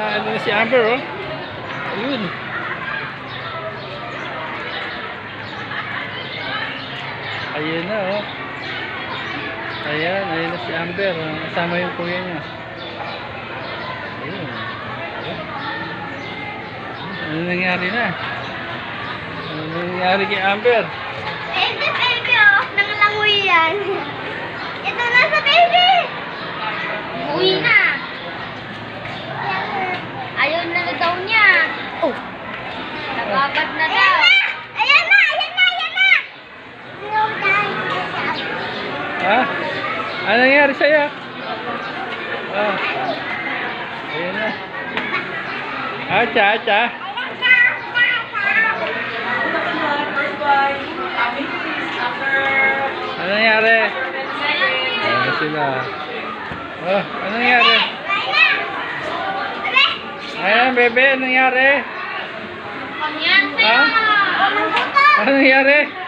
Ano na si Amber, oh. Ayun. Ayun na, oh. Ayun na si Amber. Kasama yung kuya niya. Ayun. Ano nangyari na? Ano nangyari kay Amber? Baby, oh. Nangalangoy yan. Ito na sa baby. Uwi na. Ayaw na daw niya. Oh. Nababad na daw. Ayan na. Ha? Ano nangyari sa'yo? Ah. Ayun na. Acha. Ano nangyari? Ano sila? Oh, ano nangyari? Ayan, bebe, ano nangyari? Ha? Ano nangyari?